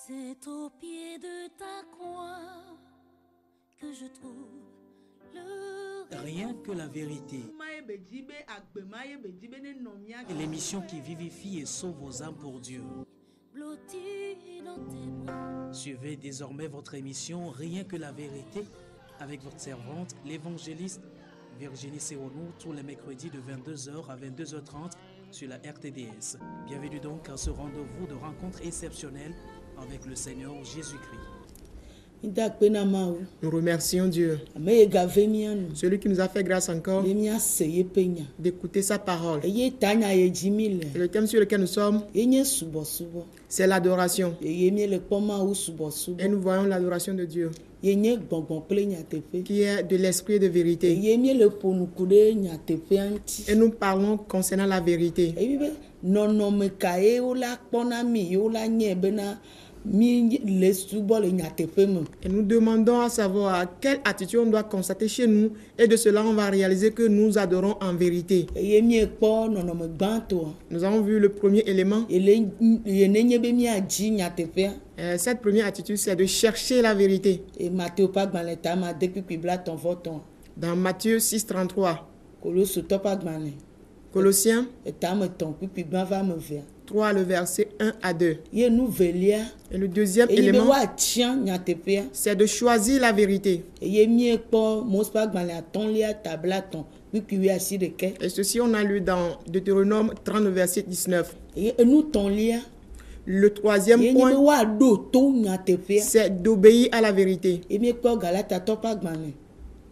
C'est au pied de ta croix que je trouve le Rien que la vérité. L'émission qui vivifie et sauve vos âmes pour Dieu. blotti dans tes bras. Suivez désormais votre émission Rien que la vérité avec votre servante, l'évangéliste Virginie Seronou, tous les mercredis de 22h à 22h30 sur la RTDS. Bienvenue donc à ce rendez-vous de rencontre exceptionnelle avec le Seigneur Jésus-Christ. Nous remercions Dieu, celui qui nous a fait grâce encore d'écouter sa parole. Et le thème sur lequel nous sommes, c'est l'adoration. Et nous voyons l'adoration de Dieu, qui est de l'esprit de vérité. Et nous parlons concernant la vérité. Et nous demandons à savoir quelle attitude on doit constater chez nous, et de cela on va réaliser que nous adorons en vérité. Nous avons vu le premier élément. Cette première attitude, c'est de chercher la vérité. Dans Matthieu 6:33, Colossiens 3, le verset 1 à 2. Et le deuxième élément, c'est de choisir la vérité. Et ceci, on a lu dans Deutéronome 30, verset 19. Le troisième point, c'est d'obéir à la vérité.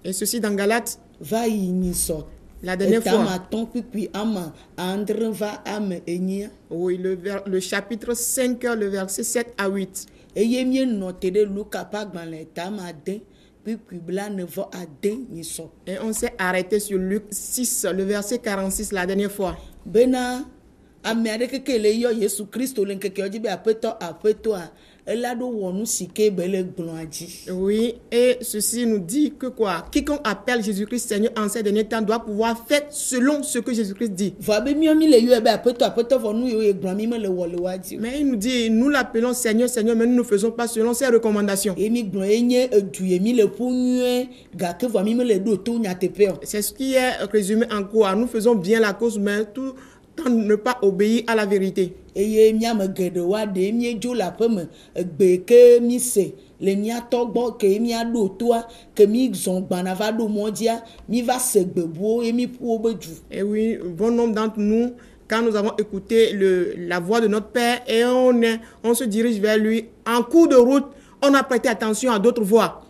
Et ceci dans Galates, la dernière fois. Oui, le chapitre 5, le verset 7 à 8. Et on s'est arrêté sur Luc 6, le verset 46, la dernière fois. Oui, et ceci nous dit que quoi? Quiconque appelle Jésus-Christ Seigneur en ces derniers temps doit pouvoir faire selon ce que Jésus-Christ dit. Mais il nous dit, nous l'appelons Seigneur, Seigneur, mais nous ne faisons pas selon ses recommandations. C'est ce qui est résumé en quoi? Nous faisons bien la cause, mais tout en ne pas obéir à la vérité. Et oui, bon nombre d'entre nous, quand nous avons écouté la voix de notre Père et on se dirige vers lui, en cours de route, on a prêté attention à d'autres voix.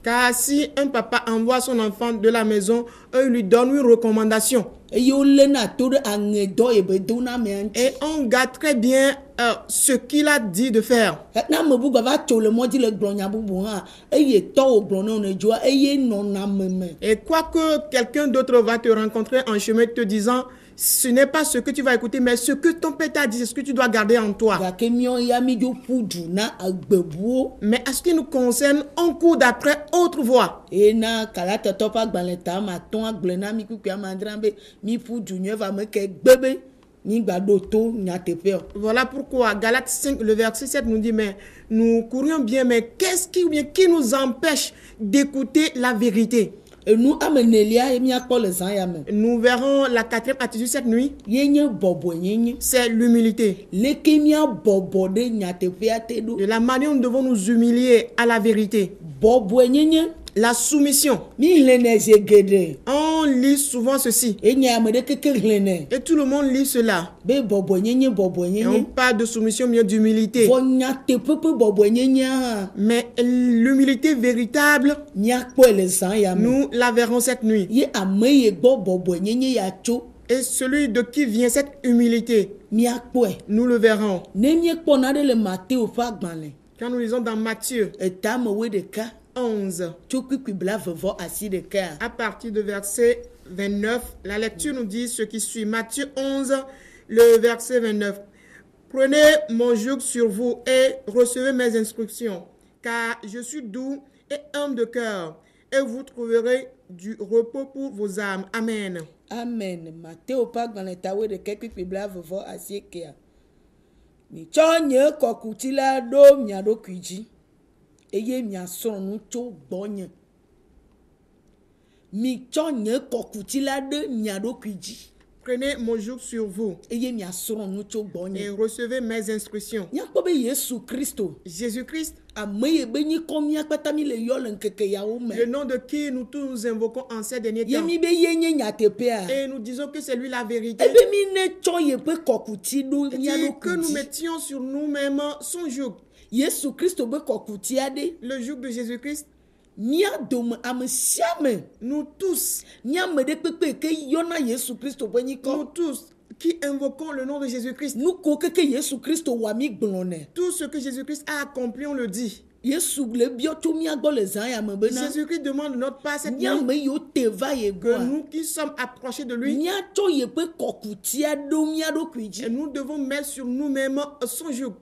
Car si un papa envoie son enfant de la maison, il lui donne une recommandation. Et on garde très bien ce qu'il a dit de faire. Et quoi que quelqu'un d'autre va te rencontrer en chemin te disant, ce n'est pas ce que tu vas écouter, mais ce que ton père t'a dit, c'est ce que tu dois garder en toi. Mais à ce qui nous concerne, on court d'après autre voie. Voilà pourquoi Galates 5, le verset 7 nous dit, mais nous courions bien, mais qui nous empêche d'écouter la vérité? Nous verrons la quatrième attitude cette nuit. C'est l'humilité. De la manière dont nous devons nous humilier à la vérité. La soumission. On lit souvent ceci. Et tout le monde lit cela. Et on parle de soumission, mais d'humilité. Mais l'humilité véritable, nous la verrons cette nuit. Et celui de qui vient cette humilité, nous le verrons. Quand nous lisons dans Matthieu 11, à partir de verset 29, la lecture nous dit ce qui suit. Matthieu 11, le verset 29. Prenez mon joug sur vous et recevez mes instructions, car je suis doux et humble de cœur, et vous trouverez du repos pour vos âmes. Amen. Amen. Matteo pak dans les taoué de quelques pibla vovo asiekea. Mi chonye kokutila do miado kuiji. Eye mi ason nu cho bonye. Mi chonye kokutila de miado kuiji. Prenez mon joug sur vous Eye mi ason nu cho bonye. et recevez mes instructions. Nyakobe Yesu Christo. Jésus-Christ, Ameye benyi komia patami le yole nkeke ya ume. le nom de qui nous tous nous invoquons en ces derniers temps. Yemi be yenye nyatepea. Et nous disons que c'est lui la vérité. Ebe mi ne chonye pe kokuti do Et miado que nous kuiji. mettions sur nous-mêmes son joug. Yesu Christo be kokuti ade. Le joug de Jésus-Christ, Mia dome amesiame. nous tous, Mia mede pepe ke yona Yesu Christo benyi nous ko. tous qui invoquons le nom de Jésus-Christ, Nu ko keke Yesu Christo wami glone. tout ce que Jésus-Christ a accompli, on le dit. Yesu le bioto mia go le zan ya mebena. Jésus-Christ demande de notre part cette Mia nuit me yo teva ye que go. nous qui sommes approchés de lui, Mia cho ye pe kokuti ado mia do kuiji. et nous devons mettre sur nous-mêmes son joug.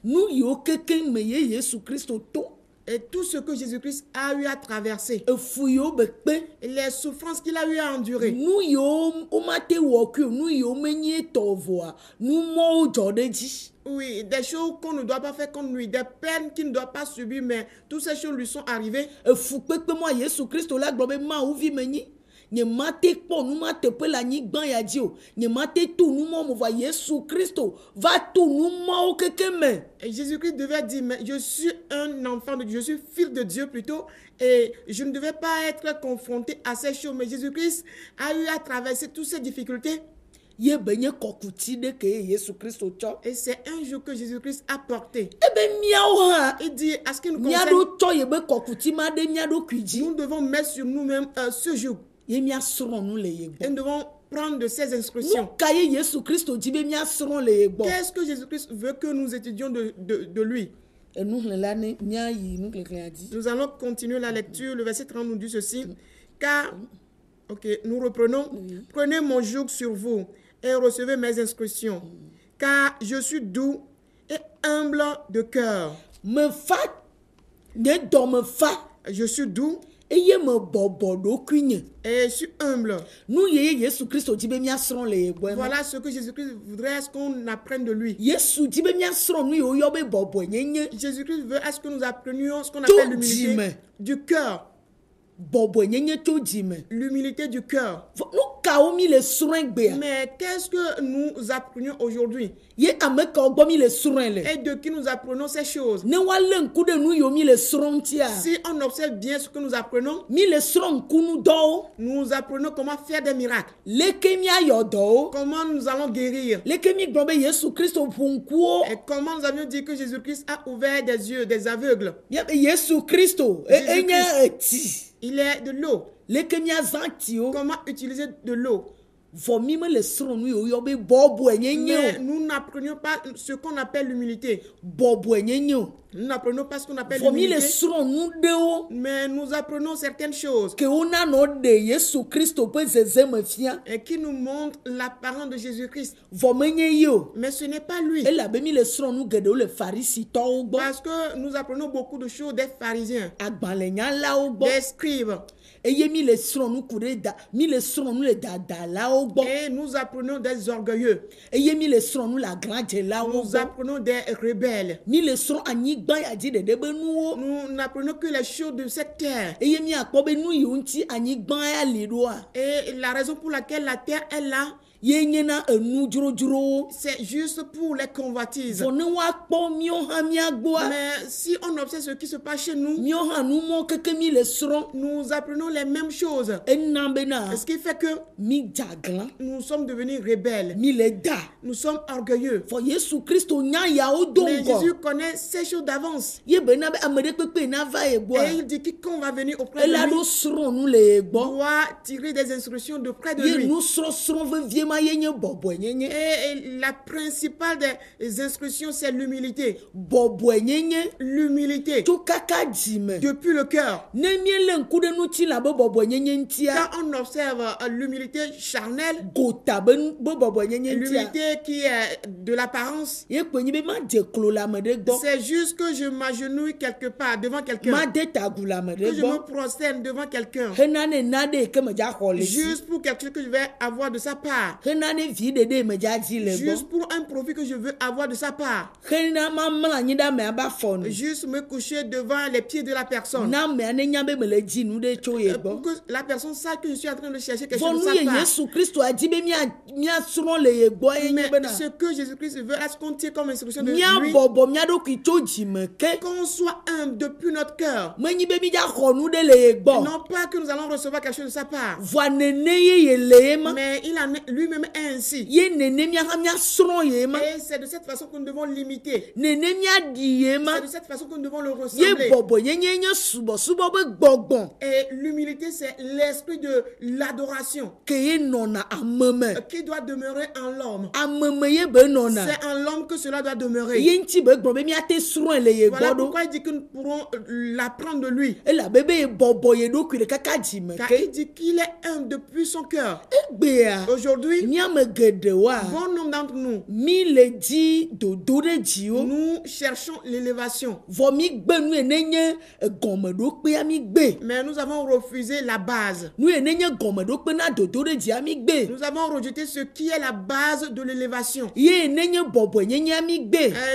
Nu yo keke me ye Yesu Christo to. Et tout ce que Jésus-Christ a eu à traverser, Efu yo be pe. les souffrances qu'il a eu à endurer, Nu yo omate woku, nu yo menye tovoa. Nu mo jodeji. oui, des choses qu'on ne doit pas faire comme lui, des peines qu'il ne doit pas subir, mais toutes ces choses lui sont arrivées. Efu pepe moi Yesu Christo la globe ma uvi menyi. Nye mate po nu mate pe la nyi gban ya di o. Nye mate tu nu mo mo va Yesu Christo va tu nu mo keke me. Et Jésus-Christ devait dire, mais je suis un enfant de Dieu, je suis fils de Dieu plutôt, et je ne devais pas être confronté à ces choses. Mais Jésus-Christ a eu à traverser toutes ces difficultés. Ye benye kokuti de ke Yesu Christo cho. Et c'est un jour que Jésus-Christ a porté. Ebe miao ha. Il dit, à ce qui nous Miado concerne, cho ye be kokuti ma de miado kuiji. nous devons mettre sur nous-mêmes ce joug. Ye mia sron nu le ye Et gbo. nous devons prendre de ces instructions. Nu kaye Yesu Christo jibe mia sron le ye gbo. Qu'est-ce que Jésus-Christ veut que nous étudions de lui? E nu le la ne mia yi nu le a dit. Nous allons continuer la lecture. Le verset 30 nous dit ceci. Car, ok, nous reprenons. Prenez mon joug sur vous et recevez mes instructions. Car je suis doux et humble de cœur. Me fa ne do me fa. Je suis doux Eye me bobo do kunye. et je suis humble. Nu ye Yesu Christo jibe mia sron le ye gbo. Voilà ce que Jésus-Christ voudrait à ce qu'on apprenne de lui. Yesu jibe mia sron nu yo yo be bobo nyenye. Jésus-Christ veut à ce que nous apprenions ce qu'on Tout appelle l'humilité dime. du cœur. Bobo nyenye to jime. L'humilité du cœur. Nu kaomi le sron gbe. Mais qu'est-ce que nous apprenons aujourd'hui? Ye ame ka ogbo mi le sron le. Et de qui nous apprenons ces choses? Ne wa le nku de nu yo mi le sron tia. Si on observe bien ce que nous apprenons, Mi le sron nku nu do. nous apprenons comment faire des miracles, Leke mi ayo do. comment nous allons guérir, Leke mi gbobe Yesu Christo punkuo. et comment nous avions dit que Jésus-Christ a ouvert des yeux des aveugles. Yebe Yesu Christo Jésus-Christ. enye eti. Il est de l'eau. Leke mi azanti o. Comment utiliser de l'eau? Vomi me le sron nu yo yo be bobo nyenye Mais o. nous n'apprenons pas ce qu'on appelle l'humilité. Bobo nyenye o. Nous n'apprenons pas ce qu'on appelle Vomi le l'humilité. sron nu de o. Mais nous apprenons certaines choses Ke ona no de Yesu Christo pe zeze me fia. et qui nous montrent l'apparence de Jésus-Christ. Vomenye yo. Mais ce n'est pas lui. Ela be mi le sron nu gede o le farisi to o gbo. Parce que nous apprenons beaucoup de choses des pharisiens, Agbale nya la o gbo. des scribes. Eye mi le sron nu kure da. Mi le sron nu le dada la o gbo. Et nous apprenons des orgueilleux. Eye mi le sron nu la grande la o Nous gbo. apprenons des rebelles. Mi le sron anyigba ya di de be nu o. Nous n'apprenons que les choses de cette terre. Eye mi akpo be nu yo nti anyigba ya li do a. Et la raison pour laquelle la terre est là, Ye nye na enu juro. c'est juste pour les convoitises. Fo ne wa kpo mi o ha mi agbo a. Mais si on observe ce qui se passe chez nous, Mi o ha nu mo keke mi le sron. nous apprenons les mêmes choses. Enna be na. Ce qui fait que Mi jaglan. nous sommes devenus rebelles. Mi le da. Nous sommes orgueilleux. Fo Yesu Christo nya ya o do Mais ngo. Jésus connaît ces choses d'avance. Ye be na be amede pepe na va e gbo a. Et il dit quiconque va venir auprès de Ela lui do sron nu le gbo. doit tirer des instructions de près de Ye lui. nu sron ve vie Et la principale des instructions, c'est l'humilité. L'humilité. Depuis le cœur. Quand on observe l'humilité charnelle, l'humilité qui est de l'apparence, c'est juste que je m'agenouille quelque part devant quelqu'un, que je me prosterne devant quelqu'un, juste pour quelque chose que je vais avoir de sa part, juste pour un profit que je veux avoir de sa part, juste me coucher devant les pieds de la personne, pour que la personne sache que je suis en train de chercher quelque chose de sa part. Mais ce que Jésus-Christ veut, est-ce qu'on tient comme instruction de lui, qu'on soit humble depuis notre cœur, non pas que nous allons recevoir quelque chose de sa part, mais il en est lui-même ainsi. Et c'est de cette façon que nous devons l'imiter. C'est de cette façon que nous devons le ressembler. Et l'humilité, c'est l'esprit de l'adoration qui doit demeurer en l'homme. C'est en l'homme que cela doit demeurer. Voilà pourquoi il dit que nous pourrons l'apprendre de lui. Car il dit qu'il est humble depuis son cœur. Aujourd'hui, bon nombre d'entre nous, nous cherchons l'élévation. Mais nous avons refusé la base. Nous avons rejeté ce qui est la base de l'élévation.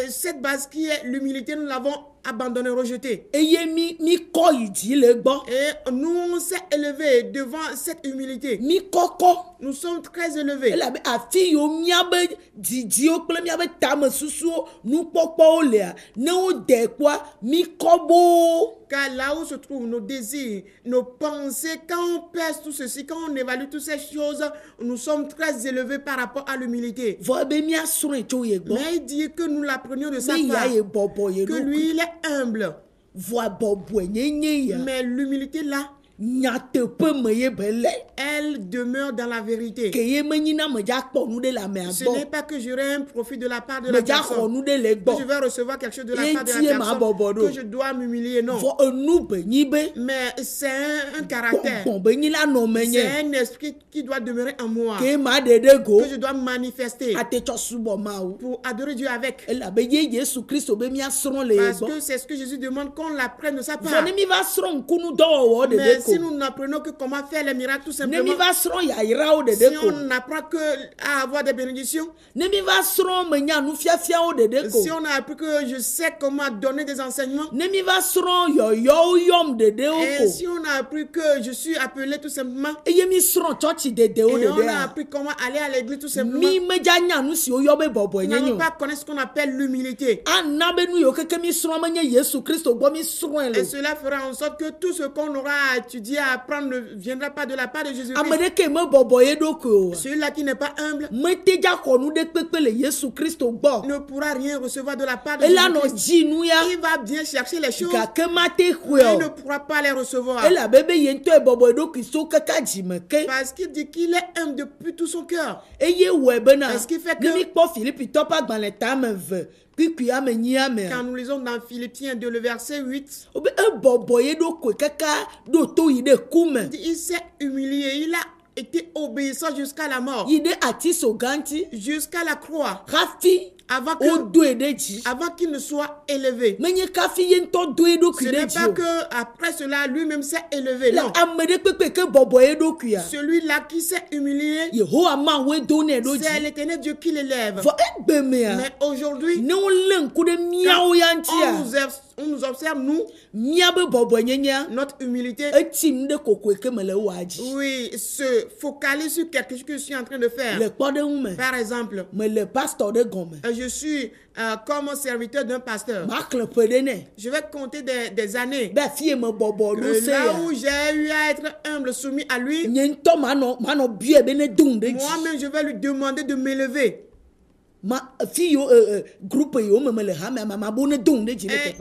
Cette base qui est l'humilité, nous l'avons abandonné, rejeté. Et nous, on s'est élevé devant cette humilité. Nous sommes très élevés. Car là où se trouvent nos désirs, nos pensées, quand on pèse tout ceci, quand on évalue toutes ces choses, nous sommes très élevés par rapport à l'humilité. Mais il dit que nous l'apprenions de sa part, que lui, il est humble. Mais l'humilité là, elle demeure dans la vérité. Ce n'est pas que j'aurai un profit de la part de la personne, que je vais recevoir quelque chose de la part de la personne, que je dois m'humilier, non. Mais c'est un caractère, c'est un esprit qui doit demeurer en moi, que je dois manifester pour adorer Dieu avec. Parce que c'est ce que Jésus demande, qu'on l'apprenne de sa part. Mais si nous n'apprenons que comment faire les miracles, tout simplement, si on n'apprend que à avoir des bénédictions, si on a appris que je sais comment donner des enseignements, et si on a appris que je suis appelé tout simplement, et on a appris comment aller à l'église tout simplement, nous n'allons pas connaître ce qu'on appelle l'humilité. Et cela fera en sorte que tout ce qu'on aura à étudier, à apprendre, ne viendra pas de la part de Jésus-Christ. Celui-là qui n'est pas humble ne pourra rien recevoir de la part de Jésus-Christ. Il va bien chercher les choses, mais il ne pourra pas les recevoir. Parce qu'il dit qu'il est humble depuis tout son cœur. Ce qui fait que quand nous lisons dans Philippiens 2, le verset 8, il s'est humilié, il a été obéissant jusqu'à la mort, jusqu'à la croix, avant qu'il ne soit élevé. Ce n'est pas que après cela lui-même s'est élevé, non. Celui-là qui s'est humilié, c'est l'Éternel Dieu qui l'élève. Mais aujourd'hui, on nous observe, nous, notre humilité, oui, se focalise sur quelque chose que je suis en train de faire. Par exemple, je suis comme serviteur d'un pasteur. Je vais compter des années. Là où j'ai eu à être humble, soumis à lui, moi-même je vais lui demander de m'élever.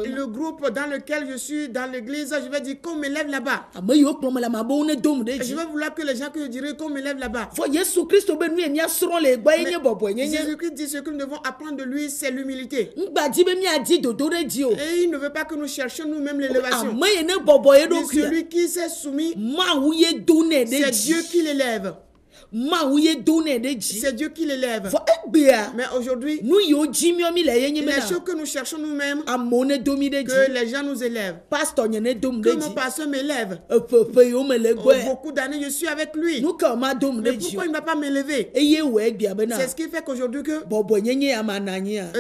le groupe dans lequel je suis, dans l'église, je vais dire qu'on me lève là-bas. Je vais vouloir que les gens que je dirais qu'on me lève là-bas. Jésus-Christ dit ce que nous devons apprendre de lui, c'est l'humilité. Et il ne veut pas que nous cherchions nous-mêmes l'élévation. Celui qui s'est soumis, c'est Dieu qui l'élève. C'est Dieu qui l'élève. Mais aujourd'hui, les choses que nous cherchons nous-mêmes, que les gens nous élèvent, que mon pasteur m'élève. Beaucoup d'années, je suis avec lui. Mais pourquoi il ne va pas m'élever? C'est ce qui fait qu'aujourd'hui,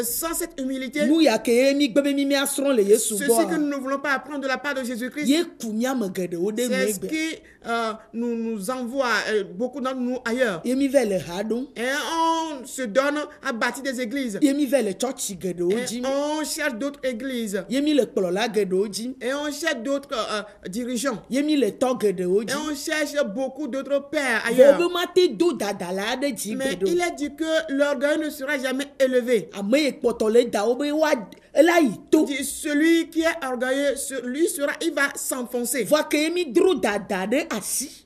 sans cette humilité, ceci que nous ne voulons pas apprendre de la part de Jésus-Christ, c'est ce qui nous envoie beaucoup d'entre nous ailleurs. Et on se donne à bâtir des églises. Et on cherche d'autres églises. Et on cherche d'autres dirigeants. Et on cherche beaucoup d'autres pères ailleurs. Mais il a dit que l'orgueil ne sera jamais élevé. Celui qui est orgueilleux, il va s'enfoncer.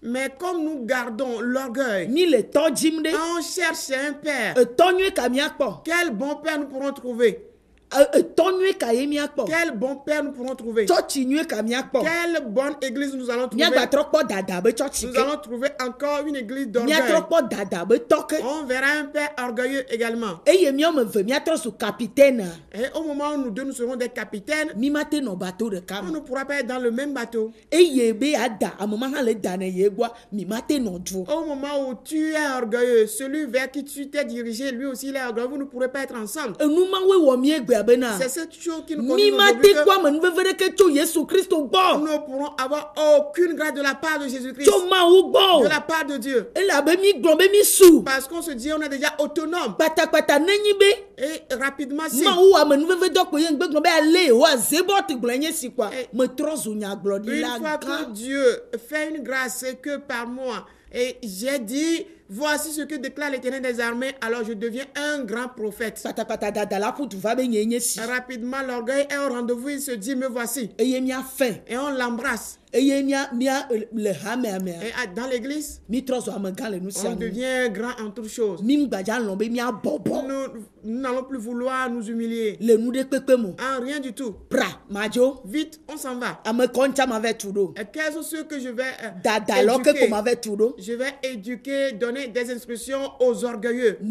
Mais comme nous gardons l'orgueil, on cherche un père. Quel bon père nous pourrons trouver? Quel bon père nous pourrons trouver? Quelle bonne église nous allons trouver? Nous allons trouver encore une église d'orgueil. On verra un père orgueilleux également. Et au moment où nous deux nous serons des capitaines, on ne pourra pas être dans le même bateau. Au moment où tu es orgueilleux, celui vers qui tu t'es dirigé, lui aussi il est orgueilleux, vous ne pourrez pas être ensemble. C'est cette chose qui nous conduit aujourd'hui que nous ne pourrons avoir aucune grâce de la part de Jésus-Christ, de la part de Dieu. Parce qu'on se dit on est déjà autonome. Et rapidement, si une fois que Dieu fait une grâce, c'est que par moi, et j'ai dit, voici ce que déclare l'Éternel des armées, alors je deviens un grand prophète. Rapidement, l'orgueil est au rendez-vous, il se dit, me voici. Et on l'embrasse. Et dans l'église, on devient grand en toutes choses. Nous n'allons plus vouloir nous humilier. En rien du tout. Vite, on s'en va. Et quels sont ceux que je vais éduquer? Je vais éduquer, donner des instructions aux orgueilleux. Et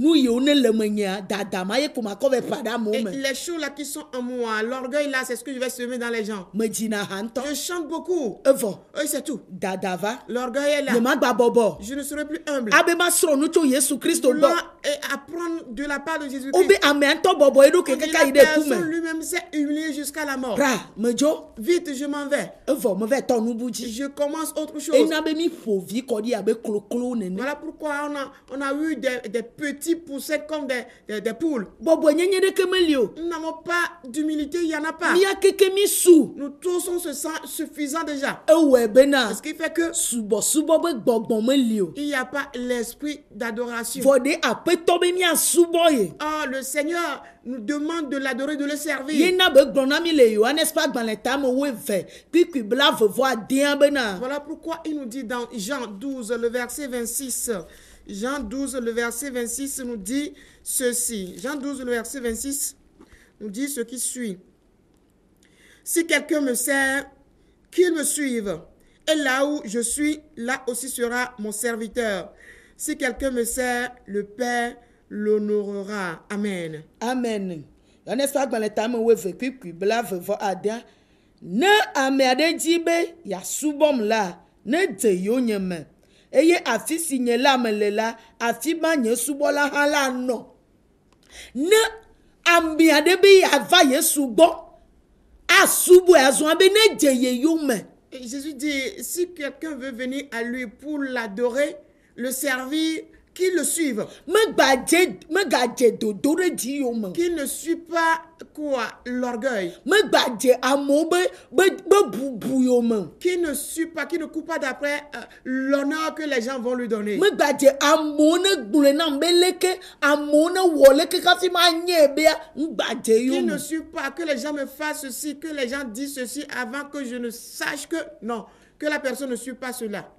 les choses là qui sont en moi, l'orgueil là, c'est ce que je vais semer dans les gens. Je chante beaucoup. Oui, c'est tout. L'orgueil est là. Je ne serai plus humble. Et apprendre de la part de Jésus-Christ. La personne lui-même s'est humiliée jusqu'à la mort. Vite, je m'en vais. Je commence autre chose. Voilà pourquoi on a eu des petits poussins comme des poules. Nous n'avons pas d'humilité, il n'y en a pas. Nous tous on se sent suffisants déjà. Ce qui fait que il n'y a pas l'esprit d'adoration. Oh, le Seigneur nous demande de l'adorer, de le servir. Voilà pourquoi il nous dit dans Jean 12, le verset 26. Jean 12, le verset 26 nous dit ceci. Jean 12, le verset 26 nous dit ce qui suit. Si quelqu'un me sert, qu'il me suive. Et là où je suis, là aussi sera mon serviteur. Si quelqu'un me sert, le Père l'honorera. Amen. Amen. N'est-ce pas dans les temps où je vis, ne amène dibe ya subom la ne de yonyeme. Eye afi signe la melela afi manye subola hala no. Ne ambiade bi ava yesubo. Asubo azwambe ne de yome. Et Jésus dit, si quelqu'un veut venir à lui pour l'adorer, le servir, qu'il le suive. Qu'il ne suit pas quoi? L'orgueil. Qui ne suit pas, qui ne court pas d'après l'honneur que les gens vont lui donner. Qui ne suit pas que les gens me fassent ceci, que les gens disent ceci avant que je ne sache que non, que la personne ne suit pas cela.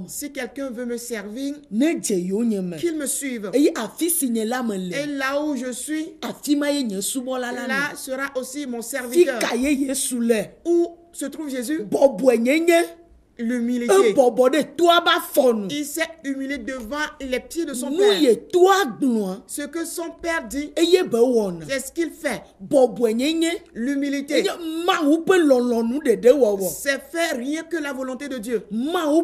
Si quelqu'un veut me servir, qu'il me suive. Et là où je suis, là sera aussi mon serviteur. Où se trouve Jésus? L'humilité. Il s'est humilié devant les pieds de son père. Ce que son père dit, c'est ce qu'il fait. L'humilité. C'est faire rien que la volonté de Dieu. Rien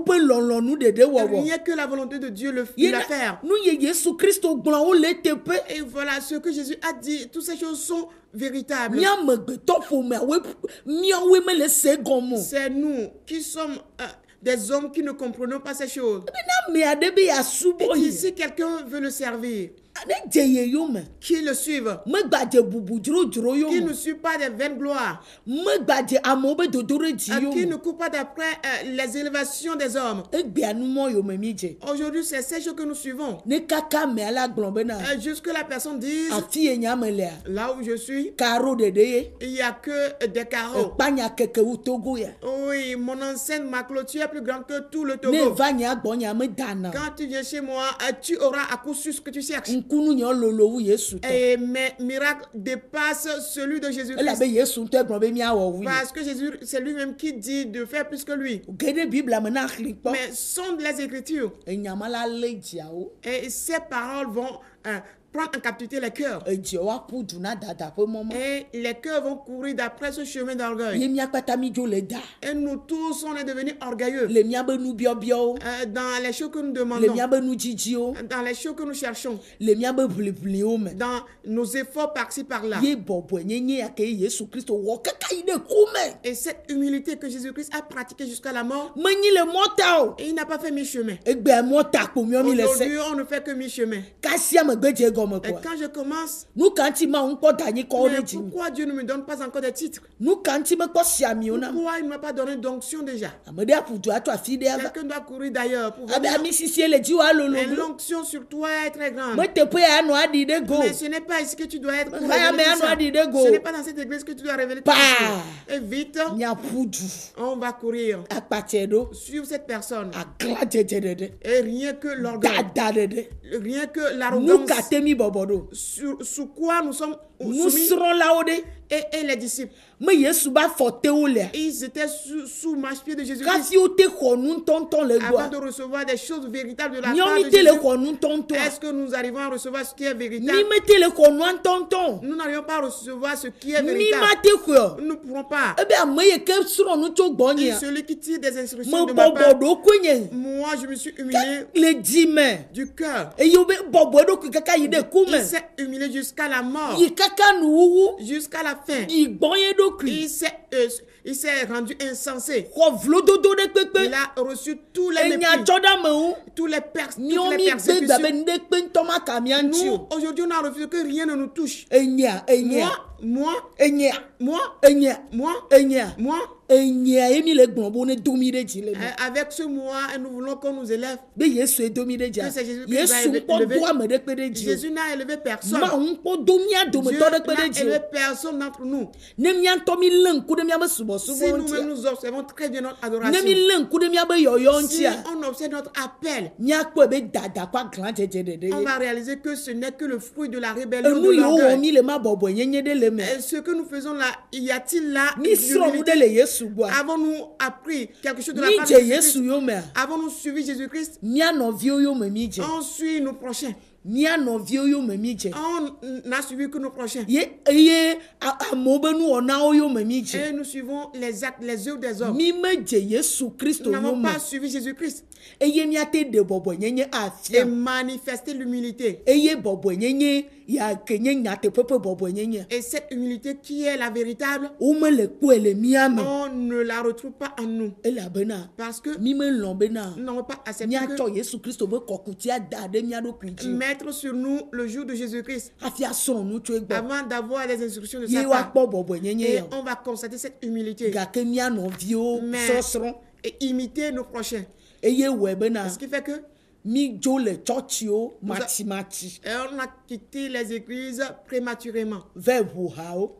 que la volonté de Dieu la faire. Et voilà ce que Jésus a dit. Toutes ces choses sont véritables. C'est nous qui sommes des hommes qui ne comprenons pas ces choses. Et si quelqu'un veut le servir, qu'il le suive. Qu'il ne suive pas des vaines gloires. Qu'il ne court pas d'après les élévations des hommes. Aujourd'hui, c'est ces choses que nous suivons. Jusque la personne dise, là où je suis, il n'y a que des carreaux. Oui, mon enceinte, ma clôture est plus grande que tout le Togo. Quand tu viens chez moi, tu auras à coup sûr ce que tu cherches. Et mes miracles dépassent celui de Jésus-Christ. Parce que Jésus, c'est lui-même qui dit de faire plus que lui. Mais sonde les Écritures. Et ces paroles vont prendre en captivité les cœurs. Et les cœurs vont courir d'après ce chemin d'orgueil. Et nous tous, on est devenus orgueilleux. Dans les choses que nous demandons. Dans les choses que nous cherchons. Dans nos efforts par-ci par-là. Et cette humilité que Jésus-Christ a pratiquée jusqu'à la mort, et il n'a pas fait mi-chemin. Aujourd'hui, on ne fait que mi-chemin. Et quand je commence, mais pourquoi Dieu ne me donne pas encore des titres? Pourquoi il ne m'a pas donné d'onction déjà? Quelqu'un doit courir d'ailleurs pour venir. L'onction sur toi est très grande. Mais ce n'est pas ici que tu dois être pour révéler tout ça. Ce n'est pas dans cette église que tu dois révéler tout ça. Et vite, on va courir sur cette personne. Et rien que l'orgueil, rien que l'arrogance, sous quoi nous sommes soumis. Et les disciples, ils étaient sous marche-pied de Jésus-Christ avant de recevoir des choses véritables de la part de Jésus. Est-ce que nous arrivons à recevoir ce qui est véritable? Nous n'arrivons pas à recevoir ce qui est véritable. Nous ne pourrons pas. Et celui qui tire des instructions de ma part, moi je me suis humilié du cœur. Il s'est humilié jusqu'à la mort, jusqu'à la fin. Il s'est rendu insensé. Il a reçu tous les mépris, toutes les persécutions. Nous, aujourd'hui, on a refusé que rien ne nous touche. Moi. Avec ce moi, nous voulons qu'on nous élève. Que c'est Jésus qui nous a élevé. Jésus n'a élevé personne. Dieu n'a élevé personne d'entre nous. Si nous-mêmes nous observons très bien notre adoration, si on observe notre appel, on va réaliser que ce n'est que le fruit de la rébellion de l'orgueil. Ce que nous faisons là, y a-t-il là l'humilité? Avons-nous appris quelque chose de la part de Jésus-Christ? Avons-nous suivi Jésus-Christ? On suit nos prochains. On n'a suivi que nos prochains. Et nous suivons les actes, les œuvres des hommes. Nous n'avons pas suivi Jésus-Christ. Et manifester l'humilité. Et cette humilité qui est la véritable, on ne la retrouve pas en nous. Parce que nous n'avons pas accepté que mettre mettre sur nous le jour de Jésus-Christ. Avant d'avoir les instructions de sa Ye part. wa kpɔ bɔbɔe Et nyenye ya. on va constater cette humilité. Gake mía nɔviwo sɔsrɔ̃ Et imiter nos prochains. eye wɔe bena Ce qui fait que mi dzo le tsɔtsiwo matimati et on a quitté les églises prématurément ve ʋuhawo.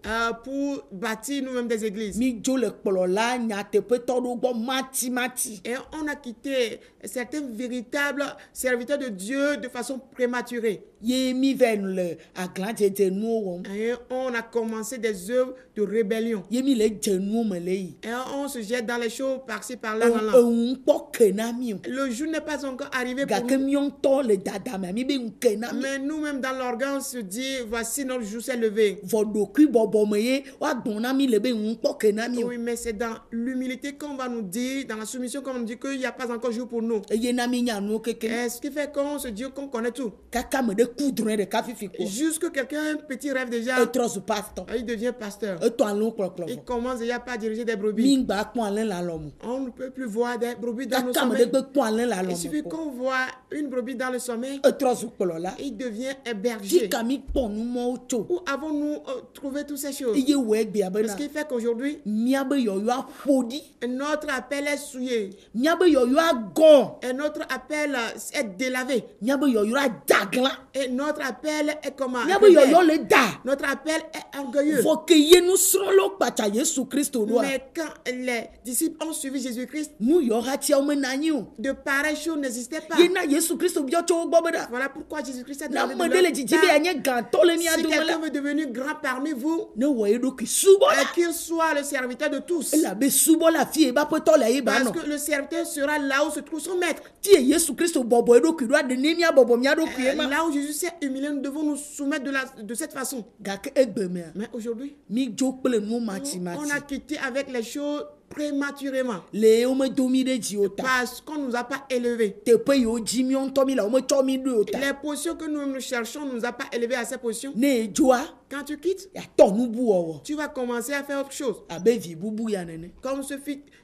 pour bâtir nous-mêmes des églises. Mi dzo le kplɔla nyateƒetɔ ɖewo gbɔ matimati. Et on a quitté certains véritables serviteurs de Dieu de façon prématurée. Ye mi ve le aglãdzedze nuwo wɔm. Et on a commencé des œuvres de rébellion. Ye mi le dze nuwo me le yi. Et on se jette dans les choses par-ci, par-là, là. Eŋu kpɔ ke na mi o. Le jour n'est pas encore arrivé pour Gake nous. miɔ ŋutɔ le dadame mi be ŋu ke na mi. Mais nous-mêmes, dans l'organe, on se dit, voici notre jour s'est levé. Vɔ ɖokui bɔbɔ me ye woagbɔn na mi le be ŋu kpɔ ke na mi o. Oui, mais c'est dans l'humilité qu'on va nous dire, dans la soumission qu'on nous dit qu'il n'y a pas encore jour pour nous. Eye na mi nya nuwo keke. Et ce qui fait qu'on se dit qu'on connaît tout. Kaka me ɖe ku drɔ̃e ɖeka fifi ko. Jusque quelqu'un a un petit rêve déjà, Etrɔ zu pastor. il devient pasteur. Etɔ alẽwo kplɔkplɔ Il vɔ. commence déjà par diriger des brebis. Mi gba kpɔn alẽ le alɔme. On ne peut plus voir des brebis dans nos Kaka me ɖe sommeils. gbe kpɔn alẽ le Il alɔme suffit ko. qu'on voit une brebis dans le sommeil, Etrɔ zu kplɔla. il devient un berger. Tika mi kpɔ numɔwo tso. Où avons-nous trouvé toutes ces choses? Eye wɔe gbea bena Ce qui fait qu'aujourd'hui, miabe yɔyɔ aƒoɖi. notre appel est souillé. Miabe yɔyɔ agɔ. Et notre appel est délavé. Miabe yɔyɔ adagla. Et notre appel est comment? Miabe yɔyɔ le da. Notre appel est orgueilleux. Vɔ ke ye nusrɔ̃lawo kpatsa Yesu Kristo ɖoa. Mais quand les disciples ont suivi Jésus-Christ, Nu yɔ hatiawo mena anyi o. de pareilles choses n'existaient pas. Ye na Yesu Kristo biɔ tso wo gbɔ be ɖa. Voilà pourquoi Jésus-Christ a Na demandé ame ɖe le de dzidzi be leur part, yeanye gãtɔ le mia si dome quelqu'un la. veut devenir grand parmi vous, Ne wɔ ye ɖokui subɔla. et qu'il soit le serviteur de tous. Elabe subɔla fi ye ba ƒetɔ le ye ba Parce nɔ. que le serviteur sera là où se trouve son maître. Ti ye Yesu Kristo bɔbɔ ye ɖokui ɖoa ɖe ne mia bɔbɔ mia ɖokui ye ma. Là où Jésus s'est humilié, nous devons nous soumettre de cette façon. Gake egbe mea. Mais aujourd'hui, Mi dzo kple nu on matimati. a quitté avec les choses prématurément. Le wo me do mi ɖe dzi o ta. Parce qu'on ne nous a pas élevés. Teƒe yiwo dzi miɔ ŋutɔ mi le wo me tsɔ mi ɖo o ta. Les positions que nous cherchons ne nous a pas élevés à ces positions. Ne edzoa Quand tu quittes, yatɔ nubu wɔwɔ. tu vas commencer à faire autre chose. Abe vi bubu ya nene. Comme ce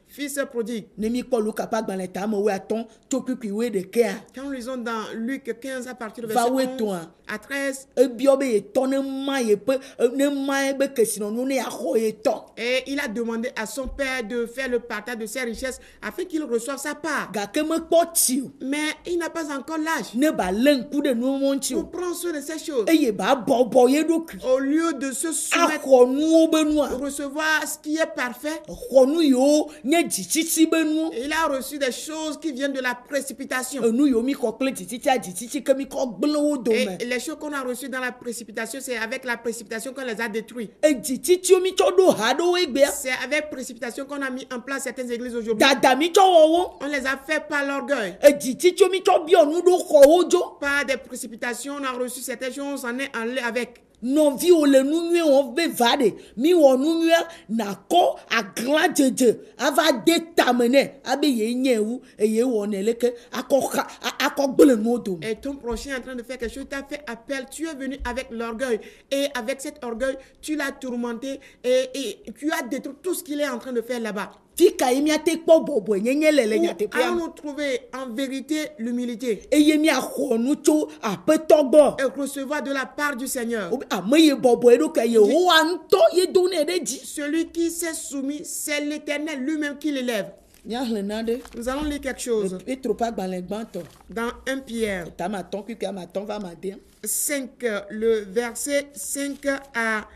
fils prodigue. Ne mi kpɔ Luka ƒe agbalẽ tame wo atɔ tso kpikpui wo ɖekea. Quand nous lisons dans Luc 15 à partir du Va verset wo 11 etɔ̃a. à 13, Ebiɔ be yetɔ ne ma ye ƒe ne ma ye be kesinɔnu ne yaxɔ yetɔ. et il a demandé à son père de faire le partage de ses richesses afin qu'il reçoive sa part. Gake mekpɔ tsi o. Mais il n'a pas encore l'âge Ne ba lé ŋku ɖe nuwo ŋuti o. pour prendre soin de ces choses. Eye ba bɔbɔ ye ɖokui. Au lieu de se soumettre, Axɔ nuwo be nua. recevoir ce qui est parfait, Xɔ nu yiwo nye dzitsitsi be nuwo. il a reçu des choses qui viennent de la précipitation. Enu yiwo mi kɔ kple dzitsitsi ke mi kɔ gblẽ wo dome. Et les choses qu'on a reçues dans la précipitation, c'est avec la précipitation qu'on les a détruits. Dzitsitsi mi tsɔ ɖo ha ɖewo egbea. C'est avec précipitation qu'on a mis en place certaines églises aujourd'hui. Dada mi tsɔ wɔ wo. On les a fait par l'orgueil. Dzitsitsi mi tsɔ biɔ nu ɖo xɔwo dzo. Par des précipitations, on a reçu certaines choses, on en est allé avec. Nɔviwo le nu nyuie wɔm be va ɖe mi wɔ nu nyuie nakɔ aglã dzedze ava de tame nɛ abe ye nye wu eye wɔ ne leke akɔ gblẽ nuwo dome. Et ton prochain est en train de faire quelque chose, tu as fait appel, tu es venu avec l'orgueil. Et avec cet orgueil, tu l'as tourmenté et tu as détruit tout ce qu'il est en train de faire là-bas. Fika ye miate kpɔ bɔbɔe nyenye le Où nyateƒea me. allons-nous trouver en vérité l'humilité Eye miaxɔ nu tso aƒetɔ gbɔ. et recevoir de la part du Seigneur? Ame ye bɔbɔe ɖokuia Yehowa ŋutɔ ye do nɛ ɖe dzi. Celui qui s'est soumis, c'est l'Éternel lui-même qui l'élève. Míaxlẽ naɖe. Nous allons lire quelque chose Petro ƒe agbalẽ gbãtɔ. dans 1 Pierre Tame atɔ̃ kpikpui ame atɔ̃ va ame ade. 5, le verset 5 à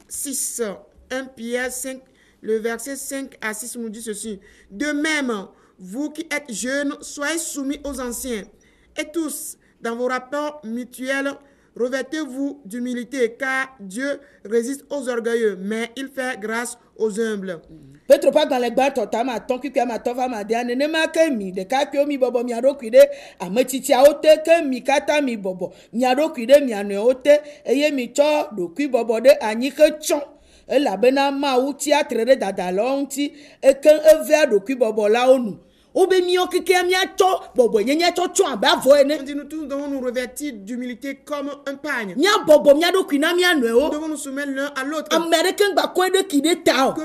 6. 1 Pierre 5, le verset 5 à 6 nous dit ceci. De même, vous qui êtes jeunes, soyez soumis aux anciens. Et tous, dans vos rapports mutuels, revêtez-vous d'humilité, car Dieu résiste aux orgueilleux, mais il fait grâce aux humbles. Petro ƒe agbalẽ gbãtɔ tame atɔ̃ kpikpui ame atɔ̃ va ame adea nenema ke mi ɖekakpuiwo mi bɔbɔ mia ɖokui ɖe ame tsitsiawo te ke mi katã mi bɔbɔ mia ɖokui ɖe mia nɔewo te eye mi tsɔ ɖokui bɔbɔ ɖe anyi ke tsɔ elabena Mawu tsi atre ɖe dadalawo ŋuti eke evea ɖokui bɔbɔ la wo nu On dit nous tous devons nous revêtir d'humilité comme un pagne. Nous devons nous soumettre l'un à l'autre. Que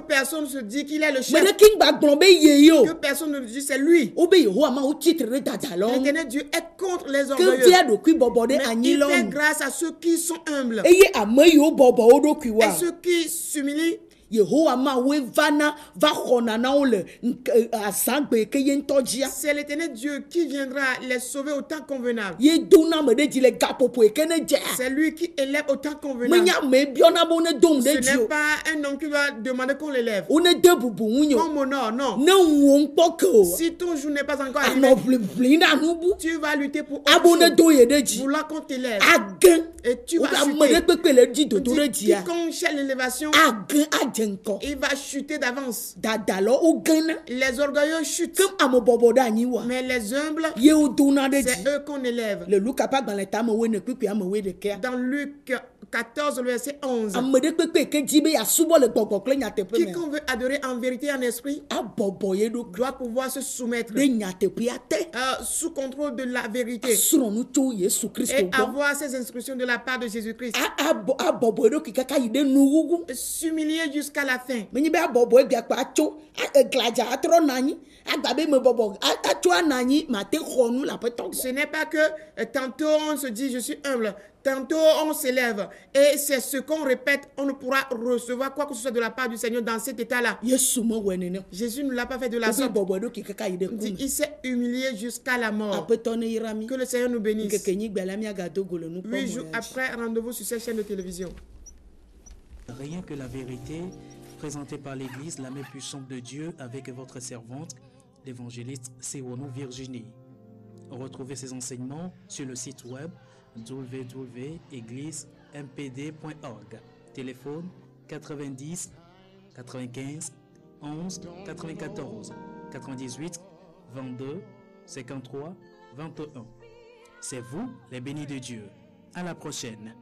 personne ne se dit qu'il est le chef. Que personne ne dit c'est lui. L'éternel Dieu est contre les orgueilleux. Mais il fait grâce à ceux qui sont humbles. Et ceux qui s'humilient. C'est l'éternel Dieu qui viendra les sauver au temps convenable. C'est lui qui élève au temps convenable. Ce n'est pas un homme qui va demander qu'on l'élève. Comme honore, non. Si ton jour n'est pas encore arrivé, tu vas lutter pour vouloir qu'on t'élève. Et tu vas chuter. Quiconque cherche l'élévation, il va chuter d'avance. Les orgueilleux chutent. Mais les humbles, c'est eux qu'on élève. Dans Luc 14, le verset 11. Quiconque veut adorer en vérité et en esprit doit pouvoir se soumettre sous contrôle de la vérité et avoir ces instructions de la part de Jésus-Christ. S'humilier jusqu'à la fin. Ce n'est pas que tantôt on se dit je suis humble, tantôt on s'élève et c'est ce qu'on répète, on ne pourra recevoir quoi que ce soit de la part du Seigneur dans cet état-là. Jésus ne l'a pas fait de la sorte. Il s'est humilié jusqu'à la mort. Que le Seigneur nous bénisse. 8 jours après, rendez-vous sur cette chaîne de télévision. Rien que la vérité, présentée par l'Église, la main puissante de Dieu, avec votre servante, l'évangéliste Sewonou Virginie. Retrouvez ces enseignements sur le site web www.égliseMPD.org. Téléphone 90 95 11 94 98 22 53 21. C'est vous les bénis de Dieu. À la prochaine.